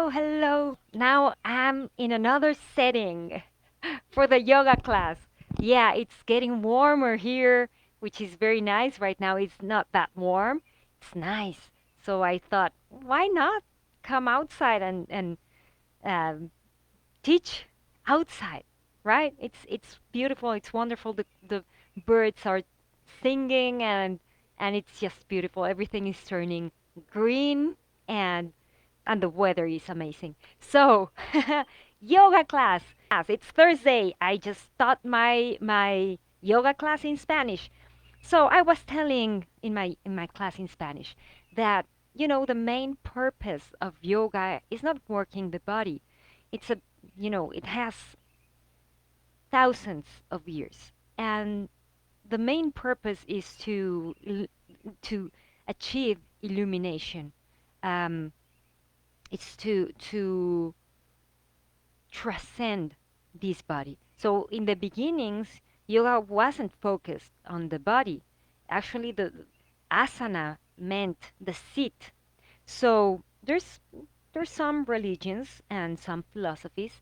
hello. Now I'm in another setting for the yoga class. Yeah, it's getting warmer here, which is very nice. Right now it's not that warm. It's nice. So I thought, why not come outside and um, teach outside, right? It's beautiful. It's wonderful. The birds are singing and it's just beautiful. Everything is turning green and the weather is amazing. So, yoga class. It's Thursday. I just taught my yoga class in Spanish. So I was telling in my class in Spanish that the main purpose of yoga is not working the body. It's a it has thousands of years, and the main purpose is to achieve illumination. Um, it's to transcend this body. So in the beginnings, yoga wasn't focused on the body. Actually, the asana meant the seat. So there's some religions and some philosophies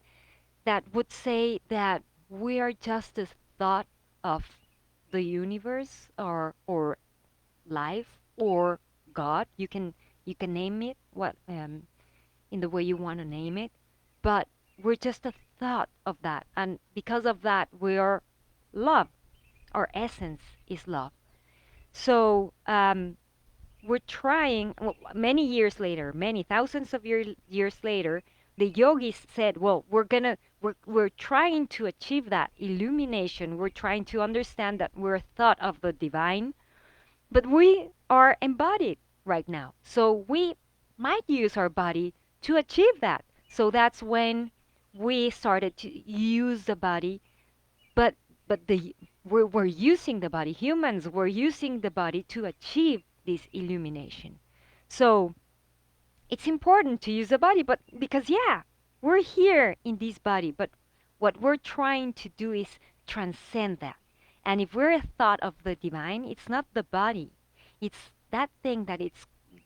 that would say that we are just a thought of the universe or life or God. You can name it what in the way you want to name it, but we're just a thought of that, and because of that, we are love. Our essence is love. So we're trying. Well, many years later, many thousands of years later, the yogis said, "Well, we're trying to achieve that illumination. We're trying to understand that we're a thought of the divine, but we are embodied right now. So we might use our body to achieve that." So that's when we started to use the body, but we're using the body. Humans were using the body to achieve this illumination. So it's important to use the body, but because yeah, we're here in this body, but what we're trying to do is transcend that. And if we're a thought of the divine, it's not the body. It's that thing that it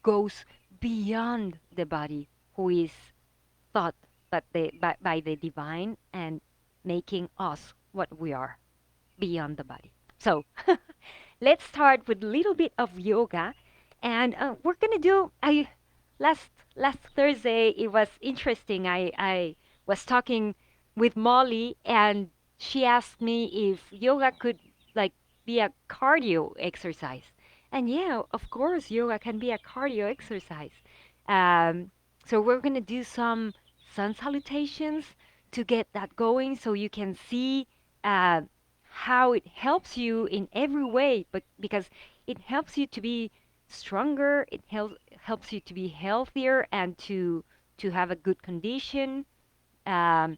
goes beyond the body, who is thought by the divine and making us what we are beyond the body. So let's start with a little bit of yoga, and we're gonna do. I last Thursday it was interesting. I was talking with Molly, and she asked me if yoga could like be a cardio exercise. And yeah, of course, yoga can be a cardio exercise. Um, so we're gonna do some sun salutations to get that going, so you can see uh, how it helps you in every way, but because it helps you to be stronger, it helps you to be healthier and to have a good condition. Um,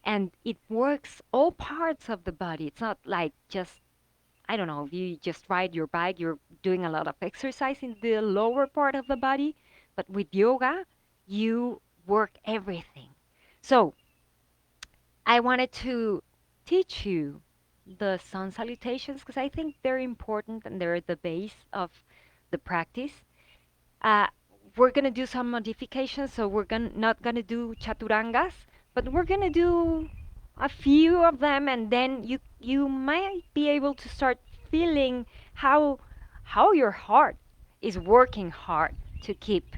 and it works all parts of the body. It's not like just, I don't know, if you just ride your bike, you're doing a lot of exercise in the lower part of the body. But with yoga, you work everything. So I wanted to teach you the sun salutations because I think they're important and they're the base of the practice. Uh, we're gonna do some modifications, so we're not gonna do chaturangas, but we're gonna do a few of them, and then you might be able to start feeling how your heart is working hard to keep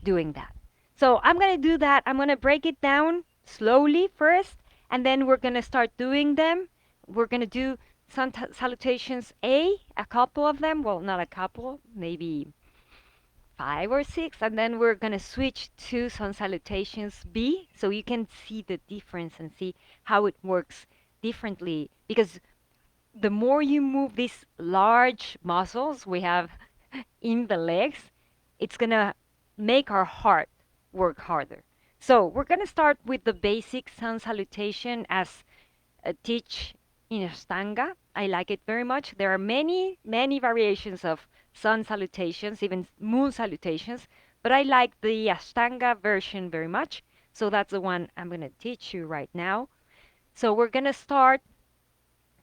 doing that. So I'm gonna do that. I'm gonna break it down slowly first, and then we're gonna start doing them. We're gonna do salutations a couple of them. Well, not a couple, maybe 5 or 6, and then we're gonna switch to sun salutations B, so you can see the difference and see how it works differently. Because the more you move these large muscles we have in the legs, it's gonna make our heart work harder. So we're gonna start with the basic sun salutation as teach in Ashtanga. I like it very much. There are many, many variations of sun salutations, even moon salutations, but I like the Ashtanga version very much. So that's the one I'm going to teach you right now. So we're going to start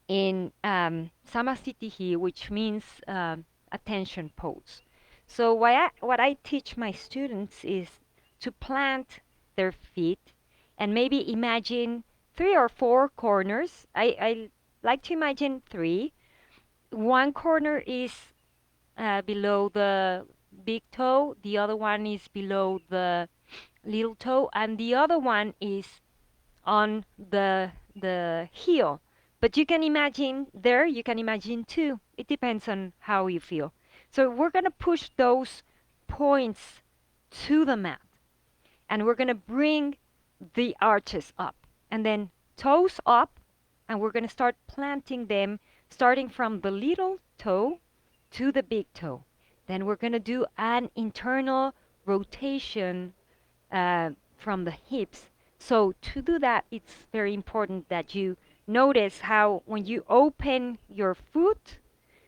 in Samasthitihi, which means attention pose. So what I teach my students is to plant their feet and maybe imagine 3 or 4 corners. I like to imagine three. One corner is below the big toe, the other one is below the little toe, and the other one is on the heel. But you can imagine there, you can imagine two. It depends on how you feel. So we're going to push those points to the mat and we're going to bring the arches up and then toes up and we're going to start planting them starting from the little toe to the big toe. Then we're going to do an internal rotation from the hips. So to do that, it's very important that you notice how when you open your foot,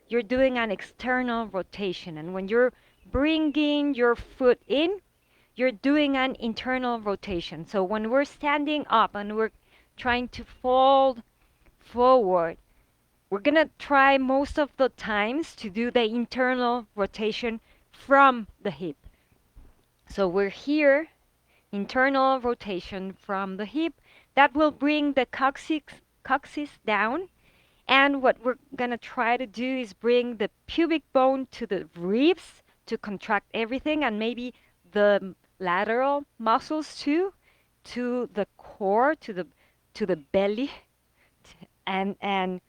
you're doing an external rotation. And when you're bringing your foot in, you're doing an internal rotation. So when we're standing up and we're trying to fold forward, we're going to try most of the times to do the internal rotation from the hip. So we're here, internal rotation from the hip. That will bring the coccyx down. And what we're going to try to do is bring the pubic bone to the ribs to contract everything and maybe the lateral muscles too, to the core, to the belly. And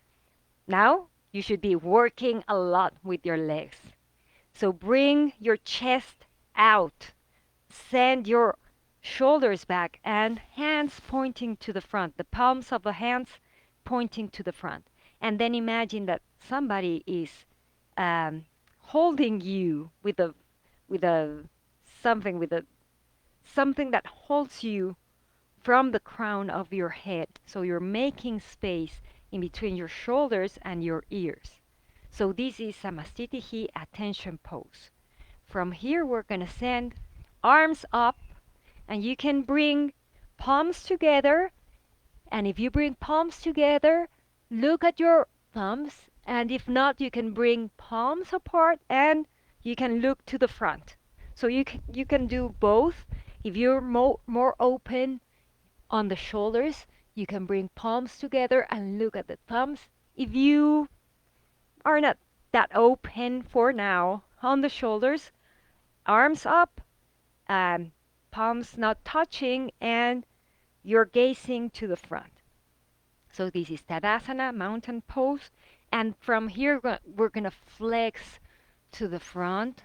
now you should be working a lot with your legs. So bring your chest out. Send your shoulders back and hands pointing to the front, the palms of the hands pointing to the front. And then imagine that somebody is holding you with a something with a something that holds you from the crown of your head. So you're making space in between your shoulders and your ears. So this is Samastitihi attention pose. From here, we're going to send arms up, and you can bring palms together. And if you bring palms together, look at your thumbs. And if not, you can bring palms apart and you can look to the front. So you can do both. If you're more open on the shoulders, you can bring palms together and look at the thumbs. If you are not that open for now on the shoulders, arms up, um, palms not touching, and you're gazing to the front. So this is Tadasana, mountain pose. And from here, we're going to flex to the front,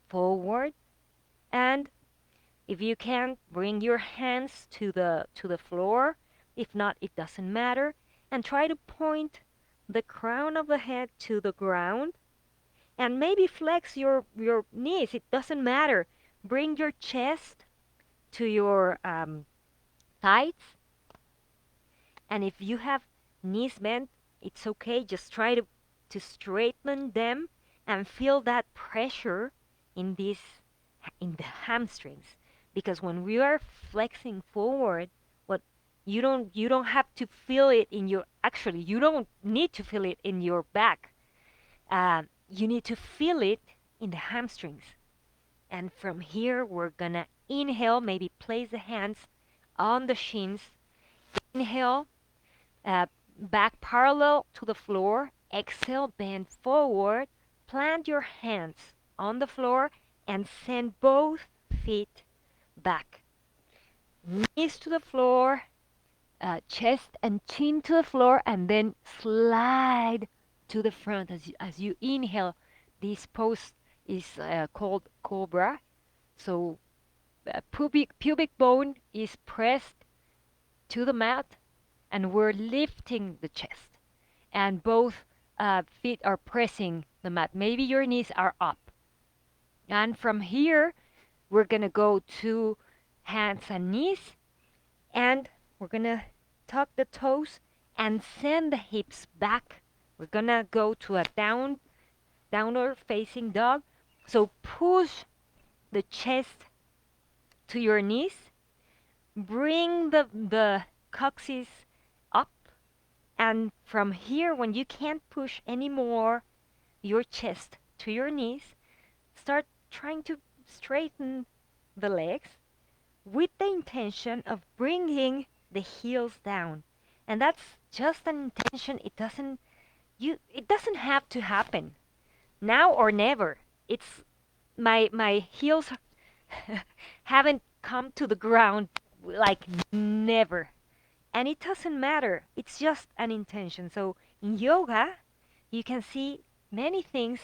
forward. And if you can, bring your hands to the floor. If not, it doesn't matter. And try to point the crown of the head to the ground. And maybe flex your knees. It doesn't matter. Bring your chest to your thighs. And if you have knees bent, it's okay. Just try to straighten them and feel that pressure in the hamstrings. Because when we are flexing forward, what you don't have to feel it in your actually you don't need to feel it in your back. You need to feel it in the hamstrings. And from here, we're gonna inhale, maybe place the hands on the shins. Inhale, uh, back parallel to the floor. Exhale, bend forward. Plant your hands on the floor and send both feet back. Knees to the floor, chest and chin to the floor, and then slide to the front as you inhale. This pose is called cobra. So pubic bone is pressed to the mat, and we're lifting the chest. And both feet are pressing the mat. Maybe your knees are up. And from here, we're going to go to hands and knees, and we're going to tuck the toes and send the hips back. We're going to go to a downward facing dog. So push the chest to your knees. Bring the coccyx up. And from here, when you can't push anymore your chest to your knees, start trying to straighten the legs with the intention of bringing the heels down. And that's just an intention. It doesn't have to happen now or never. It's my heels haven't come to the ground like never. And it doesn't matter. It's just an intention. So in yoga, you can see many things.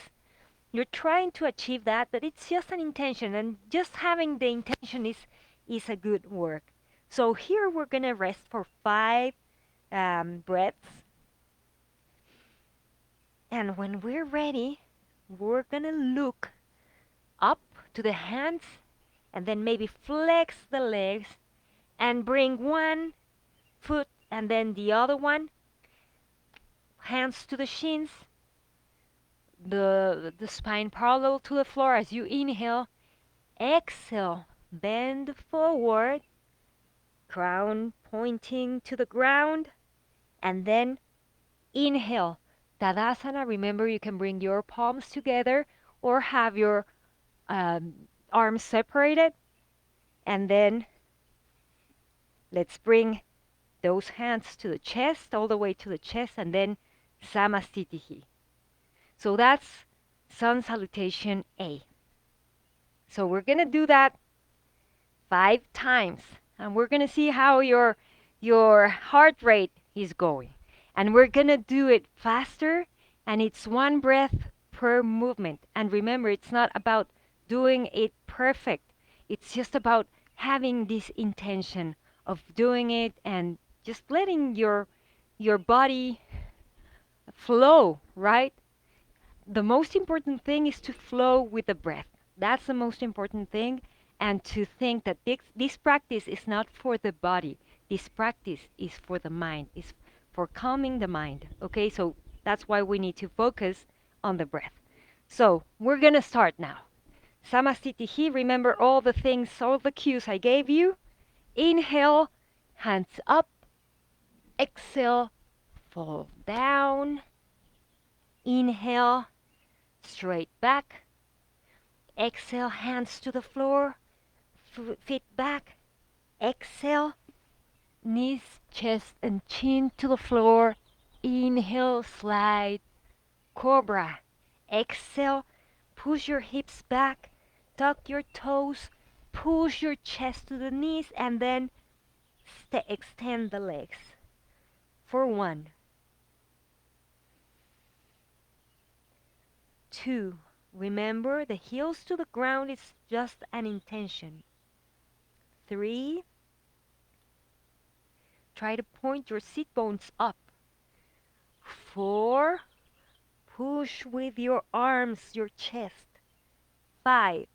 You're trying to achieve that, but it's just an intention, and just having the intention is a good work. So here we're gonna rest for 5 breaths, and when we're ready, we're gonna look up to the hands, and then maybe flex the legs and bring one foot and then the other one, hands to the shins, the spine parallel to the floor as you inhale. Exhale, bend forward, crown pointing to the ground, and then inhale. Tadasana, remember you can bring your palms together or have your um, arms separated, and then let's bring those hands to the chest, all the way to the chest, and then Samastitihi. So that's Sun Salutation A. So we're going to do that 5 times, and we're going to see how your heart rate is going. And we're going to do it faster, and it's 1 breath per movement. And remember, it's not about doing it perfect. It's just about having this intention of doing it and just letting your body flow, right? The most important thing is to flow with the breath. That's the most important thing. And to think that this practice is not for the body. This practice is for the mind, is for calming the mind. Okay, so that's why we need to focus on the breath. So we're going to start now. Samastitihi, remember all the things, all the cues I gave you. Inhale, hands up. Exhale, fall down. Inhale, straight back. Exhale, hands to the floor, feet back. Exhale, knees, chest, and chin to the floor. Inhale, slide, cobra. Exhale, push your hips back, tuck your toes, push your chest to the knees, and then extend the legs for 1, 2. Remember, the heels to the ground is just an intention. 3. Try to point your sit bones up. 4. Push with your arms, your chest. 5.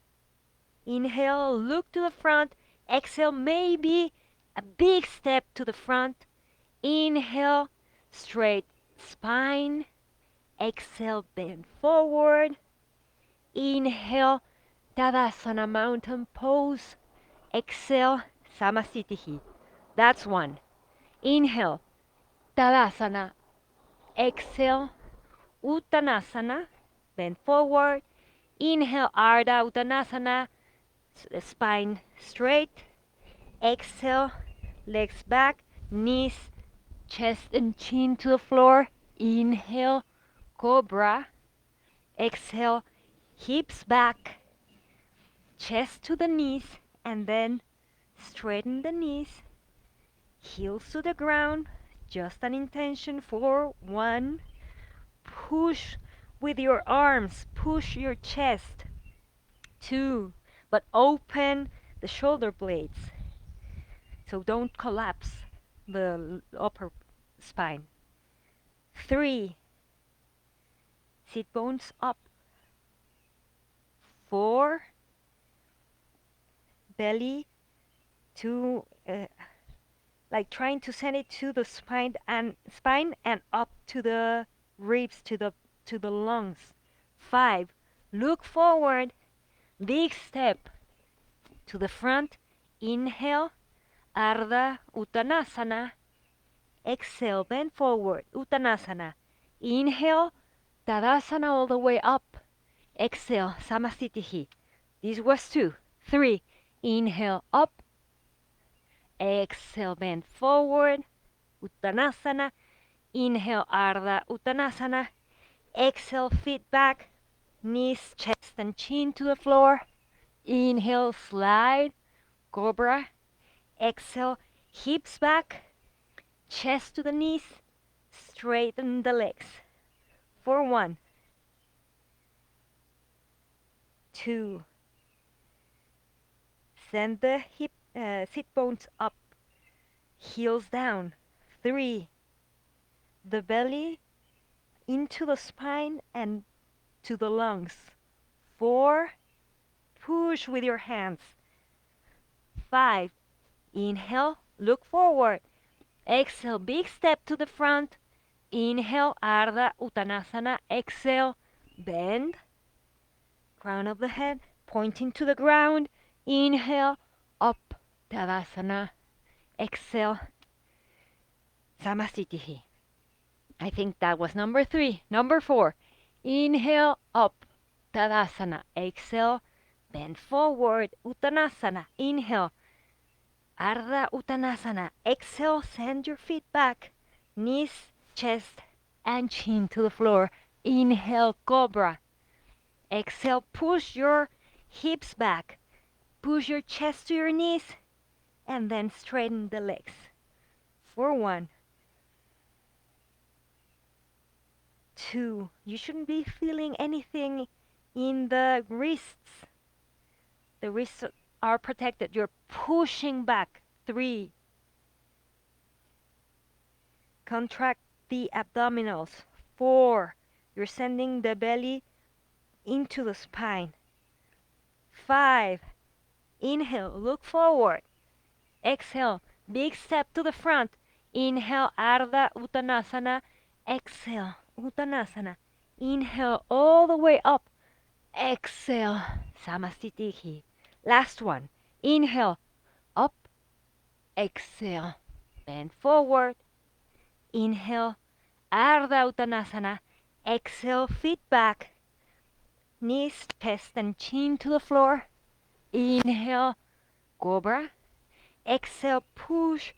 Inhale, look to the front. Exhale, maybe a big step to the front. Inhale, straight spine. Exhale, bend forward. Inhale, Tadasana mountain pose. Exhale, Samastitihi. That's 1. Inhale, Tadasana. Exhale, Uttanasana. Bend forward. Inhale, Ardha Uttanasana. Spine straight. Exhale, legs back, knees, chest and chin to the floor. Inhale, Cobra. Exhale, hips back, chest to the knees, and then straighten the knees, heels to the ground. Just an intention for 1. Push with your arms, push your chest. 2. But open the shoulder blades, so don't collapse the upper spine. 3. Sit bones up. 4. Belly to like trying to send it to the spine and up to the ribs, to the lungs. 5. Look forward, big step to the front. Inhale, Ardha Uttanasana. Exhale, bend forward, Uttanasana. Inhale, Tadasana all the way up. Exhale, Samastitihi. This was 2. 3. Inhale up. Exhale, bend forward. Uttanasana. Inhale, Ardha Uttanasana. Exhale, feet back. Knees, chest, and chin to the floor. Inhale, slide. Cobra. Exhale, hips back. Chest to the knees. Straighten the legs. For 1, 2. Send the sit bones up. Heels down. 3. The belly into the spine and to the lungs. 4. Push with your hands. 5. Inhale, look forward. Exhale, big step to the front. Inhale, Ardha Uttanasana. Exhale, bend. Crown of the head pointing to the ground. Inhale, up, Tadasana. Exhale, Samasthiti. I think that was number 3. Number 4, inhale, up, Tadasana. Exhale, bend forward, Uttanasana. Inhale, Ardha Uttanasana. Exhale, send your feet back. Knees, chest, and chin to the floor. Inhale, Cobra. Exhale, push your hips back. Push your chest to your knees. And then straighten the legs. For 1, 2. You shouldn't be feeling anything in the wrists. The wrists are protected. You're pushing back. 3. Contract the abdominals. 4. You're sending the belly into the spine. 5. Inhale, look forward. Exhale, big step to the front. Inhale, Ardha Uttanasana. Exhale, Uttanasana. Inhale all the way up. Exhale, Samasthiti. Last one. Inhale, up. Exhale, bend forward. Inhale, Ardha Uttanasana. Exhale, feet back. Knees, chest, and chin to the floor. Inhale, Cobra. Exhale, push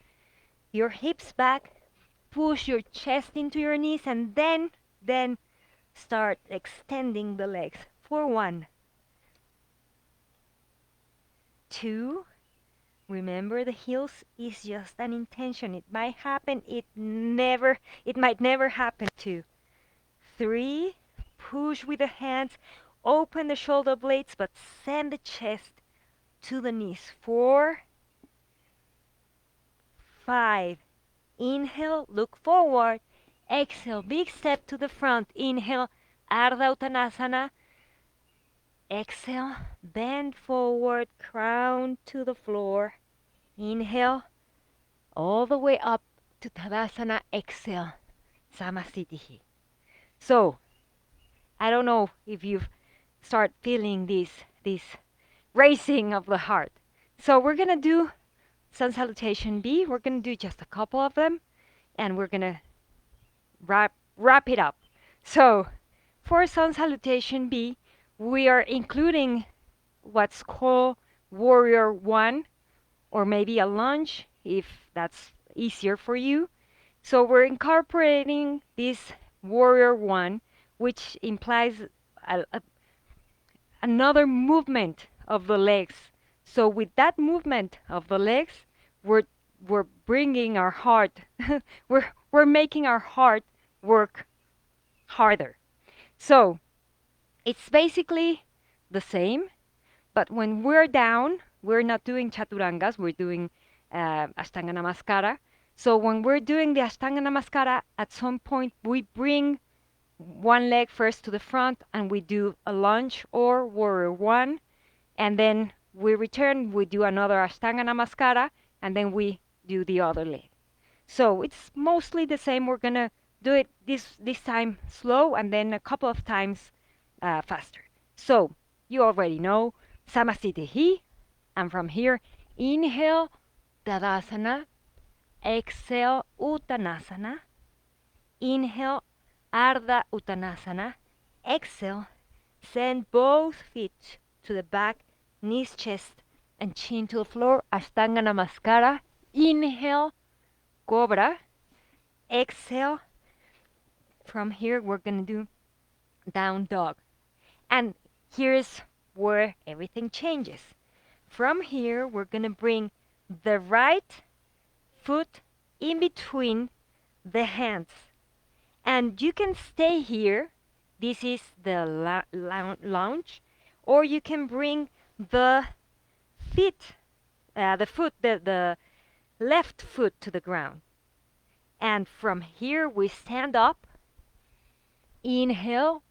your hips back. Push your chest into your knees and then start extending the legs. For 1, 2. Remember, the heels is just an intention. It might happen, it might never happen to. 3. Push with the hands. Open the shoulder blades, but send the chest to the knees. 4, 5. Inhale, look forward. Exhale, big step to the front. Inhale, Ardha Uttanasana. Exhale, bend forward, crown to the floor. Inhale, all the way up to Tadasana. Exhale, Samasthiti. So, I don't know if you start feeling this racing of the heart. So we're gonna do Sun Salutation B. We're gonna do just a couple of them, and we're gonna wrap it up. So, for Sun Salutation B, we are including what's called Warrior 1, or maybe a lunge, if that's easier for you. So we're incorporating this Warrior 1, which implies another movement of the legs. So with that movement of the legs, we're bringing our heart, we're making our heart work harder. So it's basically the same, but when we're down, we're not doing chaturangas, we're doing Ashtanga Namaskara. So when we're doing the Ashtanga Namaskara, at some point we bring one leg first to the front and we do a lunge or Warrior 1, and then we return, we do another Ashtanga Namaskara, and then we do the other leg. So it's mostly the same. We're gonna do it this time slow and then a couple of times faster. So you already know Samasthiti, and from here, inhale, Tadasana, exhale, Uttanasana, inhale, Ardha Uttanasana, exhale, send both feet to the back, knees, chest, and chin to the floor. Ashtanga Namaskara. Inhale, Cobra. Exhale. From here, we're going to do down dog. And here's where everything changes. From here, we're going to bring the right foot in between the hands. And you can stay here. This is the lounge. Or you can bring the the left foot to the ground. And from here, we stand up. Inhale,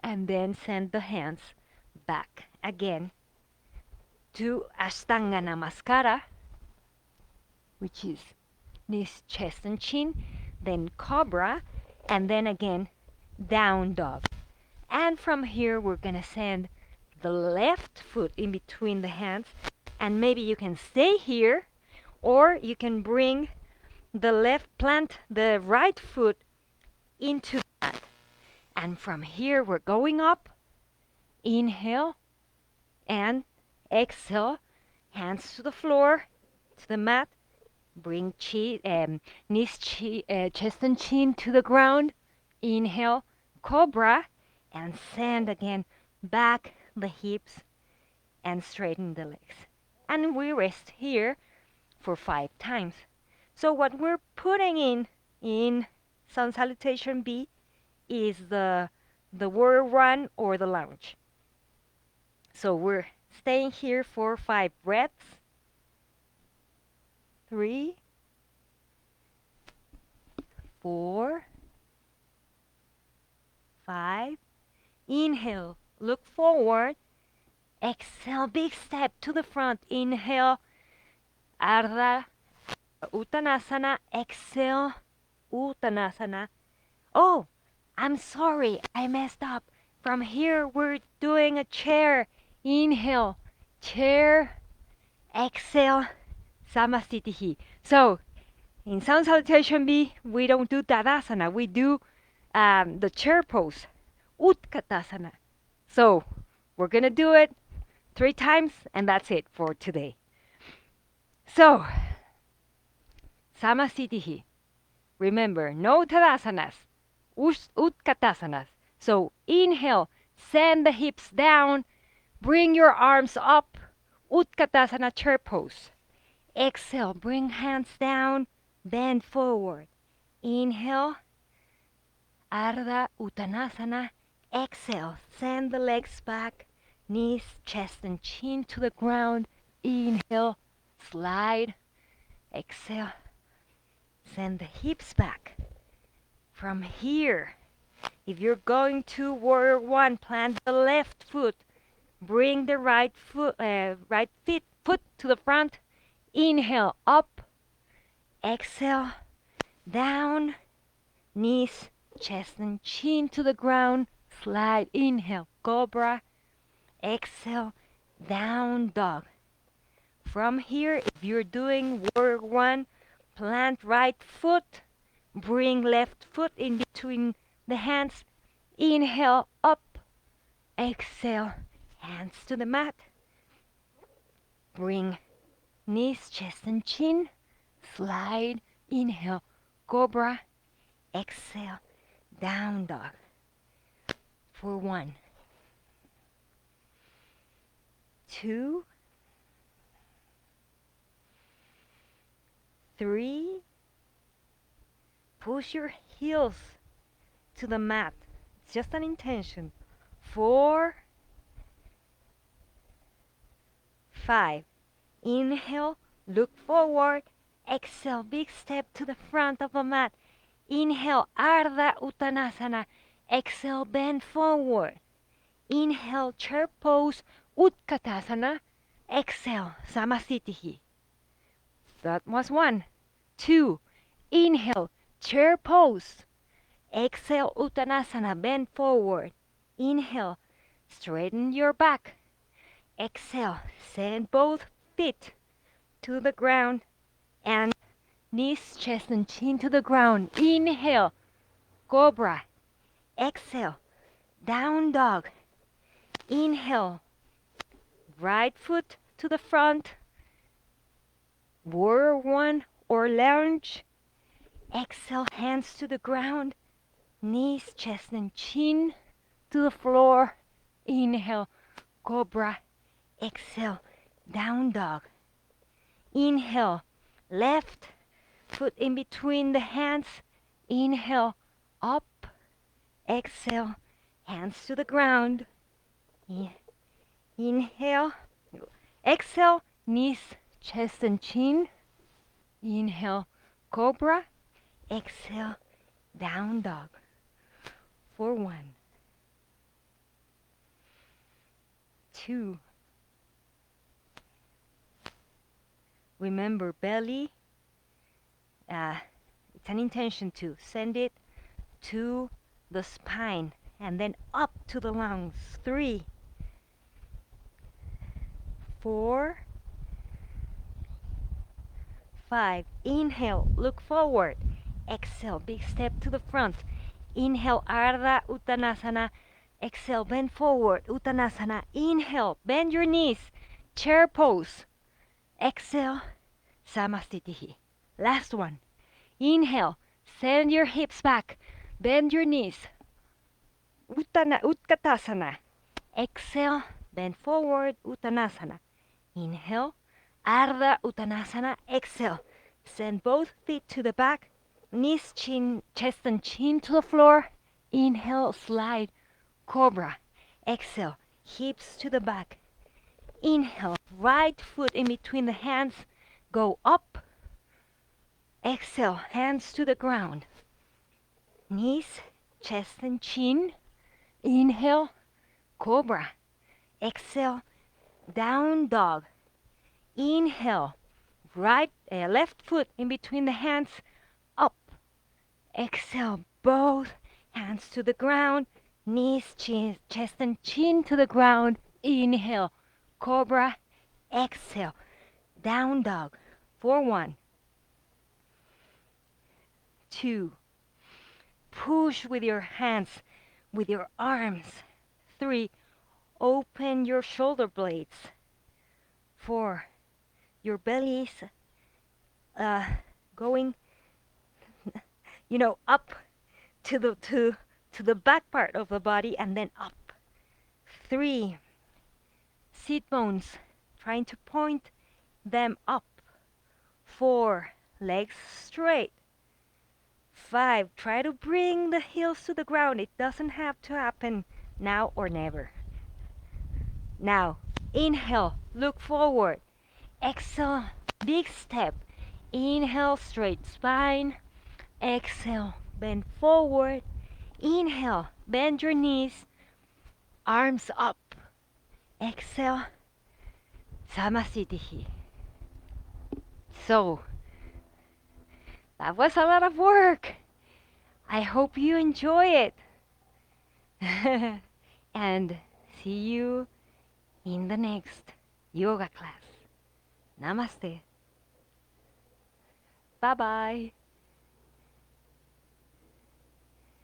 and then send the hands back again to Ashtanga Namaskara, which is knees, chest, and chin, then Cobra, and then again down dog. And from here, we're going to send the left foot in between the hands, and maybe you can stay here, or you can bring plant the right foot into that. And from here, we're going up. Inhale and exhale. Hands to the floor, to the mat. Bring knees, chest and chin to the ground. Inhale, Cobra, and send again back the hips and straighten the legs. And we rest here for 5 times. So what we're putting in Sun Salutation B is the warrior one or the lounge. So we're staying here for 5 breaths. 3, 4, 5. Inhale, look forward. Exhale, big step to the front. Inhale, Ardha Uttanasana. Exhale, Uttanasana. Oh, I'm sorry, I messed up. From here, we're doing a chair. Inhale, chair. Exhale, Samasthiti. So, in Sun Salutation B, we don't do Tadasana. We do the chair pose, Utkatasana. So, we're going to do it 3 times, and that's it for today. So, Samasthiti. Remember, no Tadasanas, Utkatasanas. So, inhale, send the hips down, bring your arms up, Utkatasana chair pose. Exhale, bring hands down, bend forward. Inhale, Ardha Uttanasana. Exhale, send the legs back, knees, chest, and chin to the ground. Inhale, slide. Exhale, send the hips back. From here, if you're going to warrior one, plant the left foot. Bring the right foot to the front. Inhale, up. Exhale, down. Knees, chest, and chin to the ground. Slide. Inhale, Cobra. Exhale, down dog. From here, if you're doing warrior one, plant right foot. Bring left foot in between the hands. Inhale, up. Exhale, hands to the mat. Bring knees, chest, and chin. Slide. Inhale, Cobra. Exhale, down dog. For 1, 2, 3. Push your heels to the mat. It's just an intention. 4, 5. Inhale, look forward. Exhale, big step to the front of the mat. Inhale, Ardha Uttanasana. Exhale, bend forward. Inhale, chair pose, Utkatasana. Exhale, Samasthiti. That was 1. 2. Inhale, chair pose. Exhale, Uttanasana, bend forward. Inhale, straighten your back. Exhale, send both feet to the ground and knees, chest, and chin to the ground. Inhale, Cobra. Exhale, down dog. Inhale, right foot to the front, warrior one or lunge. Exhale, hands to the ground, knees, chest, and chin to the floor. Inhale, cobra. Exhale, down dog. Inhale, left foot in between the hands. Inhale, up. Exhale, hands to the ground. Inhale, exhale, knees, chest, and chin. Inhale, cobra. Exhale, down dog. For 1, 2. Remember belly. It's an intention to send it to the spine and then up to the lungs. 3, 4, 5. Inhale, look forward. Exhale, big step to the front. Inhale, Ardha Uttanasana. Exhale, bend forward, Uttanasana. Inhale, bend your knees, chair pose. Exhale, Samasthiti. Last one. Inhale, send your hips back, bend your knees, Utkatasana. Exhale, bend forward, Uttanasana. Inhale, Ardha Uttanasana. Exhale, send both feet to the back, knees, chin, chest and chin to the floor. Inhale, slide, cobra. Exhale, hips to the back. Inhale, right foot in between the hands, go up. Exhale, hands to the ground. Knees, chest and chin. Inhale, cobra. Exhale, down dog. Inhale, left foot in between the hands, up. Exhale, both hands to the ground, knees, chest and chin to the ground. Inhale, cobra. Exhale, down dog. For 1, 2. Push with your hands, with your arms. 3. Open your shoulder blades. 4. Your belly is going, up to the back part of the body and then up. 3. Sit bones, trying to point them up. 4. Legs straight. 5. Try to bring the heels to the ground. It doesn't have to happen now or never. Now, inhale, look forward. Exhale, big step. Inhale, straight spine. Exhale, bend forward. Inhale, bend your knees. Arms up. Exhale, Samasthiti. So, that was a lot of work. I hope you enjoy it. And see you in the next yoga class. Namaste. Bye-bye.